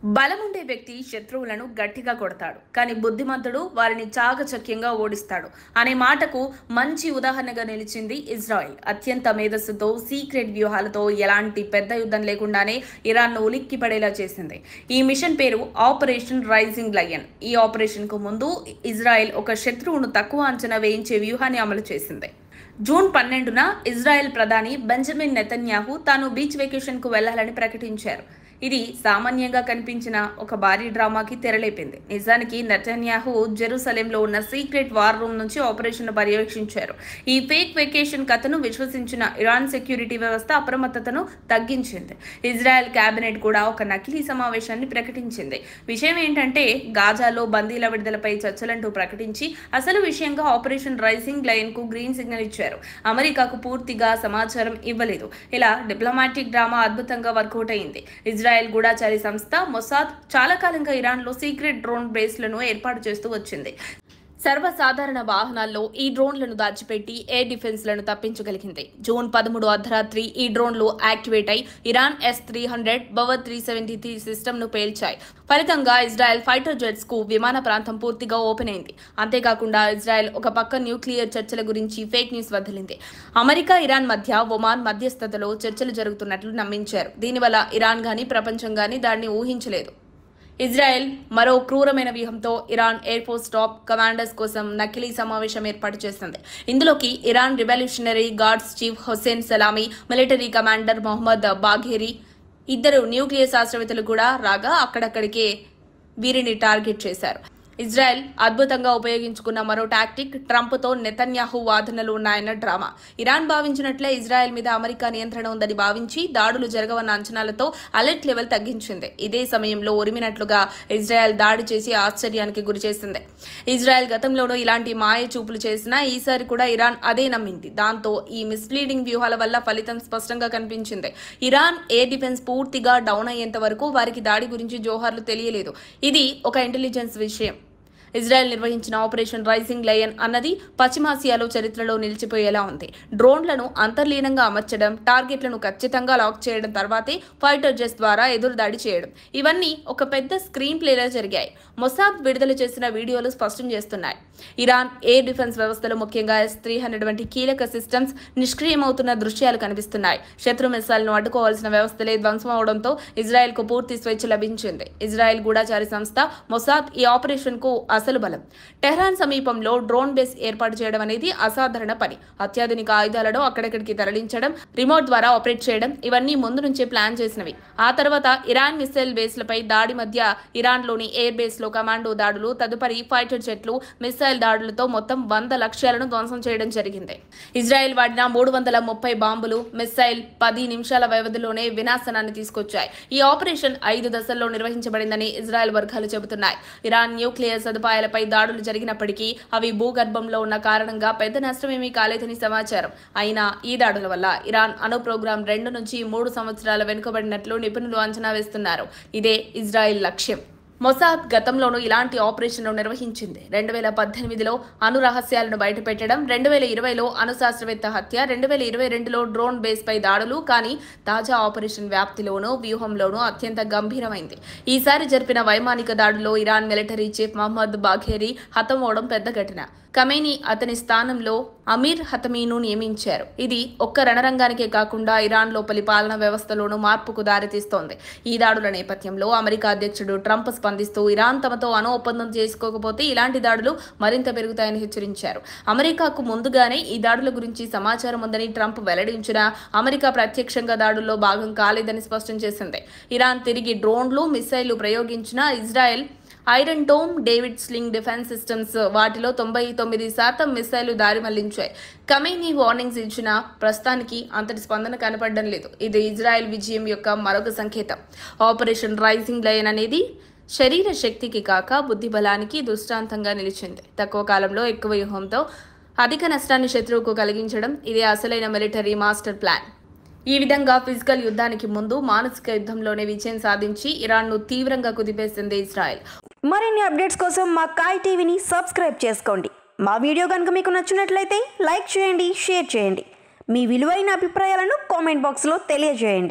బలముండే వ్యక్తి శత్రువులను గట్టిగా కొడతాడు, కానీ బుద్ధిమంతుడు వారిని చాకచక్యంగా ఓడిస్తాడు అనే మాటకు మంచి ఉదాహరణగా నిలిచింది ఇజ్రాయెల్. అత్యంత మేధస్సుతో, సీక్రెట్ వ్యూహాలతో ఎలాంటి పెద్ద యుద్ధం లేకుండానే ఇరాన్ను ఉలిక్కి పడేలా చేసింది. ఈ మిషన్ పేరు ఆపరేషన్ రైజింగ్ లయన్. ఈ ఆపరేషన్ కు ముందు ఇజ్రాయెల్ ఒక శత్రువును తక్కువ అంచనా వేయించే వ్యూహాన్ని అమలు చేసింది. జూన్ 12న ఇజ్రాయెల్ ప్రధాని బెంజమిన్ నెతన్యాహు తాను బీచ్ వెకేషన్ కు వెళ్లాలని ప్రకటించారు. ఇది సామాన్యంగా కనిపించిన ఒక భారీ డ్రామాకి తెరలేపింది. నిజానికి నెతన్యాహు జెరూసలేంలో ఉన్న సీక్రెట్ వార్ రూమ్ నుంచి ఆపరేషన్ పర్యవేక్షించారు. ఈ ఫేక్ వెకేషన్ కథను విశ్వసించిన ఇరాన్ సెక్యూరిటీ వ్యవస్థ అప్రమత్తతను తగ్గించింది. ఇజ్రాయెల్ కేబినెట్ కూడా ఒక నకిలీ సమావేశాన్ని ప్రకటించింది. విషయం ఏంటంటే, గాజాలో బందీల విడుదలపై చర్చలంటూ ప్రకటించి అసలు విషయంగా ఆపరేషన్ రైజింగ్ లయన్ కు గ్రీన్ సిగ్నల్ ఇచ్చారు. అమెరికాకు పూర్తిగా సమాచారం ఇవ్వలేదు. ఇలా డిప్లొమాటిక్ డ్రామా అద్భుతంగా వర్కౌట్ అయింది. ఇజ్రాయెల్ గూఢచారి సంస్థ మొసాద్ చాలా కాలంగా ఇరాన్లో సీక్రెట్ డ్రోన్ బేస్లను ఏర్పాటు చేస్తూ వచ్చింది. సర్వసాధారణ వాహనాల్లో ఈ డ్రోన్లను దాచిపెట్టి ఎయిర్ డిఫెన్స్లను తప్పించగలిగింది. జూన్ 13 అర్ధరాత్రి ఈ డ్రోన్లు యాక్టివేట్ అయి ఇరాన్ S-300 బవర్ 373 సిస్టమ్ను పేల్చాయి. ఫలితంగా ఇజ్రాయెల్ ఫైటర్ జెట్స్ కు విమాన ప్రాంతం పూర్తిగా ఓపెన్ అయింది. అంతేకాకుండా ఇజ్రాయెల్ ఒక పక్క న్యూక్లియర్ చర్చల గురించి ఫేక్ న్యూస్ వదిలింది. అమెరికా, ఇరాన్ మధ్య ఒమాన్ మధ్యస్థతలో చర్చలు జరుగుతున్నట్లు నమ్మించారు. దీనివల్ల ఇరాన్ గానీ ప్రపంచం గానీ దాన్ని ఊహించలేదు. ఇజ్రాయెల్ మరో క్రూరమైన వ్యూహంతో Iran air force top commanders కోసం నకిలీ సమావేశం ఏర్పాటు చేసింది. ఇందులోకి Iran revolutionary guards chief Hussein Salami, military commander Mohammad Bagheri, ఇద్దరు న్యూక్లియర్ శాస్త్రవేత్తలు కూడా రాగా అక్కడక్కడికే వీరిని టార్గెట్ చేశారు. ఇజ్రాయెల్ అద్భుతంగా ఉపయోగించుకున్న మరో టాక్టిక్ ట్రంప్తో నెతన్యాహు వాదనలు ఉన్నాయన్న డ్రామా. ఇరాన్ భావించినట్లే ఇజ్రాయెల్ మీద అమెరికా నియంత్రణ ఉందని భావించి దాడులు జరగవన్న అంచనాలతో అలర్ట్ లెవెల్ తగ్గించింది. ఇదే సమయంలో ఉరిమినట్లుగా ఇజ్రాయెల్ దాడి చేసి ఆశ్చర్యానికి గురిచేసింది. ఇజ్రాయెల్ గతంలోనూ ఇలాంటి మాయ చూపులు చేసినా ఈసారి కూడా ఇరాన్ అదే నమ్మింది. దాంతో ఈ మిస్లీడింగ్ వ్యూహాల వల్ల ఫలితం స్పష్టంగా కనిపించింది. ఇరాన్ ఎయిర్ డిఫెన్స్ పూర్తిగా డౌన్ అయ్యేంత వరకు వారికి దాడి గురించి జోహార్లు తెలియలేదు. ఇది ఒక ఇంటెలిజెన్స్ విషయం. ఇజ్రాయెల్ నిర్వహించిన ఆపరేషన్ రైజింగ్ లయన్ అన్నది పశ్చిమాసియాలో చరిత్రలో నిలిచిపోయేలా ఉంది. డ్రోన్లను అంతర్లీనంగా అమర్చడం, టార్గెట్లను ఖచ్చితంగా లాక్ చేయడం, తర్వాతే ఫైటర్ జెట్స్ ద్వారా ఎదురుదాడి చేయడం, ఇవన్నీ ఒక పెద్ద స్క్రీన్ ప్లేలో జరిగాయి. మొసాద్ విడుదల చేసిన వీడియోలు స్పష్టం చేస్తున్నాయి. ఇరాన్ ఎయిర్ డిఫెన్స్ వ్యవస్థలు, ముఖ్యంగా S-300 వంటి కీలక సిస్టమ్స్ నిష్క్రియమవుతున్న దృశ్యాలు కనిపిస్తున్నాయి. శత్రు మిస్సైల్ను అడ్డుకోవాల్సిన వ్యవస్థలే ధ్వంసం అవడంతో ఇజ్రాయెల్ కు పూర్తి స్వేచ్ఛ లభించింది. ఇజ్రాయెల్ గూఢచారి సంస్థ మొసాద్ ఈ ఆపరేషన్ కు అసలు బలం. టెహ్రాన్ సమీపంలో డ్రోన్ బేస్ ఏర్పాటు చేయడం అనేది అసాధారణ పని. అత్యాధునిక ఆయుధాలను అక్కడక్కడికి తరలించడం, రిమోట్ ద్వారా ఆపరేట్ చేయడం, ఇవన్నీ ముందు నుంచే ప్లాన్ చేసినవి. ఆ తర్వాత ఇరాన్ మిస్సైల్ బేస్లపై దాడి, మధ్య ఇరాన్లోని ఎయిర్ బేస్ లో కమాండో దాడులు, తదుపరి ఫైటర్ జెట్లు, మిస్సైల్ దాడులతో మొత్తం 100 లక్ష్యాలను ధ్వంసం చేయడం జరిగింది. ఇజ్రాయెల్ వాడిన 330 బాంబులు, మిస్సైల్ 10 నిమిషాల వ్యవధిలోనే వినాశనాన్ని తీసుకొచ్చాయి. ఈ ఆపరేషన్ 5 దశల్లో నిర్వహించబడిందని ఇజ్రాయెల్ వర్గాలు చెబుతున్నాయి. ఇరాన్ న్యూక్లియర్ సదుపాయాలపై దాడులు జరిగినప్పటికీ అవి భూగర్భంలో ఉన్న కారణంగా పెద్ద నష్టమేమీ కాలేదని సమాచారం. అయినా ఈ దాడుల వల్ల ఇరాన్ అణు ప్రోగ్రాం 2 నుంచి 3 సంవత్సరాల వెనుకబడినట్లు నిపుణులు అంచనా వేస్తున్నారు. ఇదే ఇజ్రాయెల్ లక్ష్యం. మొసాద్ గతంలోనూ ఇలాంటి ఆపరేషన్ను నిర్వహించింది. 2018లో అణు రహస్యాలను బయటపెట్టడం, 2020లో అణు శాస్త్రవేత్త హత్య, 2022లో డ్రోన్ బేస్ పై దాడులు. కానీ తాజా ఆపరేషన్ వ్యాప్తిలోనూ వ్యూహంలోనూ అత్యంత గంభీరమైంది. ఈసారి జరిపిన వైమానిక దాడుల్లో Iran military chief Mohammad Bagheri హతమవడం పెద్ద ఘటన. ఖమేనీ అతని స్థానంలో అమీర్ హతమీను నియమించారు. ఇది ఒక్క రణరంగానికే కాకుండా ఇరాన్ లోపలి పాలనా వ్యవస్థలోనూ మార్పుకు దారితీస్తోంది. ఈ దాడుల నేపథ్యంలో అమెరికా అధ్యక్షుడు ట్రంప్ స్పందిస్తూ ఇరాన్ తమతో అణు ఒప్పందం చేసుకోకపోతే ఇలాంటి దాడులు మరింత పెరుగుతాయని హెచ్చరించారు. అమెరికాకు ముందుగానే ఈ దాడుల గురించి సమాచారం ఉందని ట్రంప్ వెల్లడించినా అమెరికా ప్రత్యక్షంగా దాడుల్లో భాగం కాలేదని స్పష్టం చేసింది. ఇరాన్ తిరిగి డ్రోన్లు, మిస్సైళ్లు ప్రయోగించినా Israel Iron Dome, David Sling defence systems వాటిలో 99% మిస్సైళ్లు దారి మళ్లించాయి. ఖమేనీ వార్నింగ్స్ ఇచ్చినా ప్రస్తుతానికి అంతటి స్పందన కనపడడం లేదు. ఇది ఇజ్రాయెల్ విజయం యొక్క మరొక సంకేతం. ఆపరేషన్ రైజింగ్ లయన్ అనేది శరీర శక్తికి కాక బుద్ధి బలానికి దృష్టాంతంగా నిలిచింది. తక్కువ కాలంలో ఎక్కువ వ్యూహంతో అధిక నష్టాన్ని శత్రువుకు కలిగించడం, ఇదే అసలైన మిలిటరీ మాస్టర్ ప్లాన్. ఈ విధంగా ఫిజికల్ యుద్ధానికి ముందు మానసిక యుద్ధంలోనే విజయం సాధించి ఇరాన్ను తీవ్రంగా కుదిపేసింది ఇజ్రాయెల్. మరిన్ని అప్డేట్స్ కోసం మా కాయ్ టీవీని సబ్స్క్రైబ్ చేసుకోండి. మా వీడియో కనుక మీకు నచ్చినట్లయితే లైక్ చేయండి, షేర్ చేయండి. మీ విలువైన అభిప్రాయాలను కామెంట్ బాక్స్లో తెలియజేయండి.